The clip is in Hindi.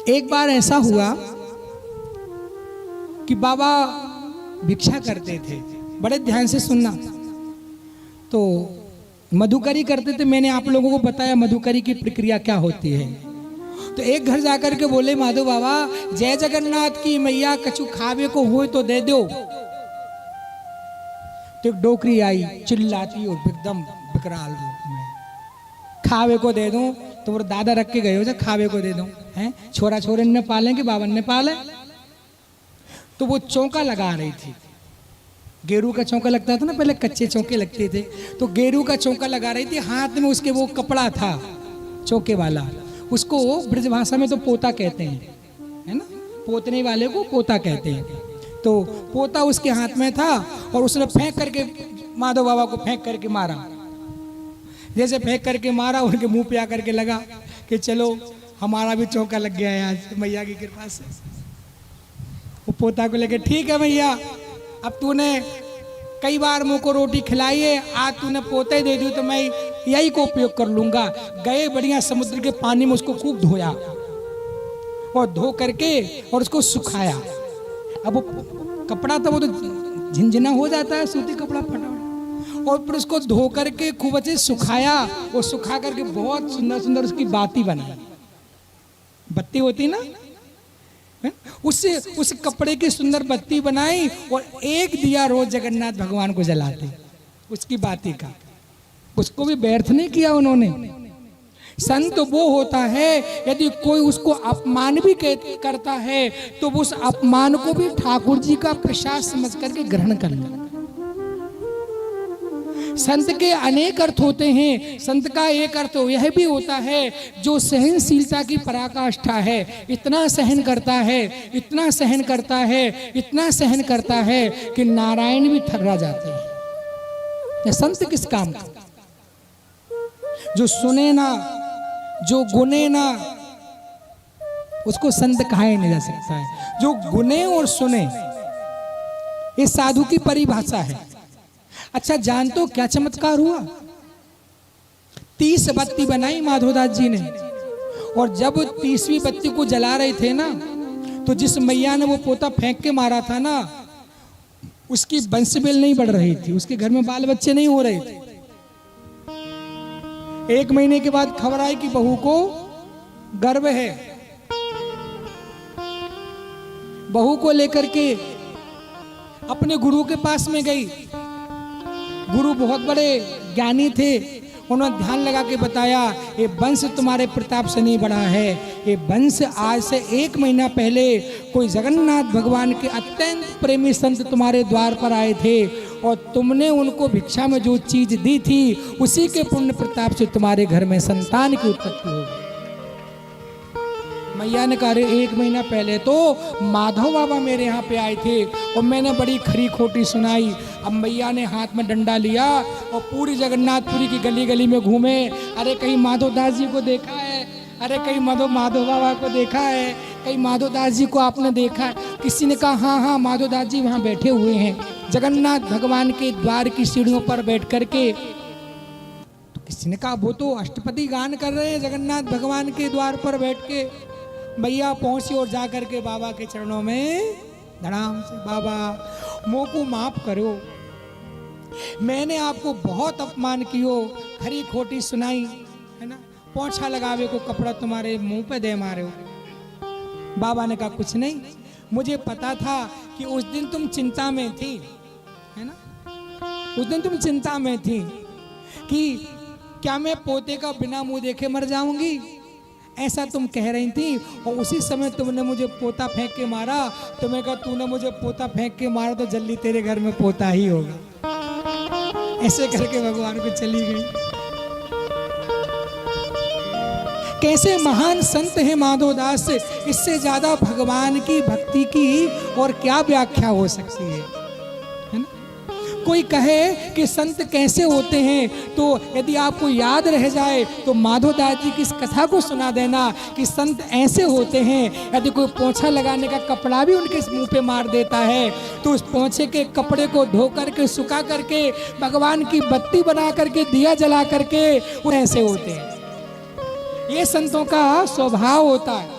एक बार ऐसा हुआ कि बाबा भिक्षा करते थे, बड़े ध्यान से सुनना। तो मधुकरी करते थे, मैंने आप लोगों को बताया मधुकरी की प्रक्रिया क्या होती है। तो एक घर जाकर के बोले माधव बाबा जय जगन्नाथ की मैया कछु खावे को हो तो दे दो। तो एक डोकरी आई चिल्लाती और एकदम विकराल रूप में, खावे को दे दूं तो वो दादा रख के गए हो खावे को दे दूं हैं, छोरा छोरे ने पाले कि बाबन ने पाले। तो वो चौका लगा रही थी, गेरू का चौका लगता था ना पहले, कच्चे चौके लगते थे, तो गेरू का चौका लगा रही थी, हाथ में उसके वो कपड़ा था चौके वाला, उसको ब्रज भाषा में तो पोता कहते हैं, है ना, पोतने वाले को पोता कहते हैं। तो पोता उसके हाथ में था और उसने फेंक करके माधव बाबा को फेंक करके मारा। जैसे फेंक करके मारा उनके मुंह पे आकर के लगा कि चलो हमारा भी चौका लग गया है आज मैया की कृपा से। वो पोता को लेके ठीक है मैया, अब तूने कई बार मुंह को रोटी खिलाई है, आज तूने पोते दे दी तो मैं यही को उपयोग कर लूंगा। गए बढ़िया समुद्र के पानी में उसको खूब धोया और धो करके और उसको सुखाया। अब वो कपड़ा तो वो तो झिनझिना हो जाता है, सूती कपड़ा फटा, और फिर उसको धो करके खूब अच्छे सुखाया और सुखा करके बहुत सुंदर सुंदर उसकी बाती बनाई। बत्ती होती ना, उससे उस कपड़े की सुंदर बत्ती बनाई और एक दिया रोज जगन्नाथ भगवान को जलाते उसकी बाती का। उसको भी व्यर्थ नहीं किया उन्होंने। संत वो होता है यदि कोई उसको अपमान भी करता है तो उस अपमान को भी ठाकुर जी का प्रसाद समझ करके ग्रहण कर ले। संत के अनेक अर्थ होते हैं, संत का एक अर्थ यह भी होता है जो सहनशीलता की पराकाष्ठा है। इतना सहन करता है, इतना सहन करता है, इतना सहन करता है कि नारायण भी थर्रा जाते हैं। संत किस काम का? जो सुने ना, जो गुने ना, उसको संत कहा ही नहीं जा सकता है। जो गुने और सुने, ये साधु की परिभाषा है। अच्छा जानते हो क्या चमत्कार हुआ? 30 बत्ती बनाई माधवदास जी ने, और जब 30वीं बत्ती को जला रहे थे ना, तो जिस मैया ने वो पोता फेंक के मारा था ना, उसकी बंसबेल नहीं बढ़ रही थी, उसके घर में बाल बच्चे नहीं हो रहे थे। 1 महीने के बाद खबर आई कि बहू को गर्भ है। बहू को लेकर के अपने गुरु के पास में गई। गुरु बहुत बड़े ज्ञानी थे, उन्होंने ध्यान लगा के बताया ये वंश तुम्हारे प्रताप से नहीं बढ़ा है, ये वंश आज से 1 महीना पहले कोई जगन्नाथ भगवान के अत्यंत प्रेमी संत तुम्हारे द्वार पर आए थे और तुमने उनको भिक्षा में जो चीज दी थी उसी के पुण्य प्रताप से तुम्हारे घर में संतान की उत्पत्ति होगी। मैया ने कहा 1 महीना पहले तो माधव बाबा मेरे यहाँ पे आए थे और मैंने बड़ी खरी खोटी सुनाई। अब मैया ने हाथ में डंडा लिया और पूरी जगन्नाथपुरी की गली गली में घूमे। अरे कहीं माधवदास जी को देखा है, अरे कहीं माधव बाबा को देखा है, कहीं माधवदास जी को आपने देखा है? किसी ने कहा हाँ हाँ माधवदास जी वहाँ बैठे हुए हैं जगन्नाथ भगवान के द्वार की सीढ़ियों पर बैठ करके। तो किसी ने कहा वो तो अष्टपदी गान कर रहे हैं जगन्नाथ भगवान के द्वार पर बैठ के। मैया पहुंची और जाकर के बाबा के चरणों में धड़ाम से, बाबा मुँह को माफ करो, मैंने आपको बहुत अपमान कियो, खरी खोटी सुनाई है ना, पोछा लगावे को कपड़ा तुम्हारे मुंह पे दे मारे हो। बाबा ने कहा कुछ नहीं, मुझे पता था कि उस दिन तुम चिंता में थी, है ना, उस दिन तुम चिंता में थी कि क्या मैं पोते का बिना मुंह देखे मर जाऊंगी, ऐसा तुम कह रही थी। और उसी समय तुमने मुझे पोता फेंक के मारा, तो मैं कहा तूने मुझे पोता फेंक के मारा तो जल्दी तेरे घर में पोता ही होगा। ऐसे करके भगवान को चली गई। कैसे महान संत है माधवदास, इससे ज्यादा भगवान की भक्ति की और क्या व्याख्या हो सकती है ना? कोई कहे कि संत कैसे होते हैं, तो यदि आपको याद रह जाए तो माधवदास जी की इस कथा को सुना देना कि संत ऐसे होते हैं। यदि कोई पोंछा लगाने का कपड़ा भी उनके मुंह पे मार देता है तो उस पोंछे के कपड़े को धो करके सुखा करके भगवान की बत्ती बना करके दिया जला करके वो ऐसे होते हैं। ये संतों का स्वभाव होता है।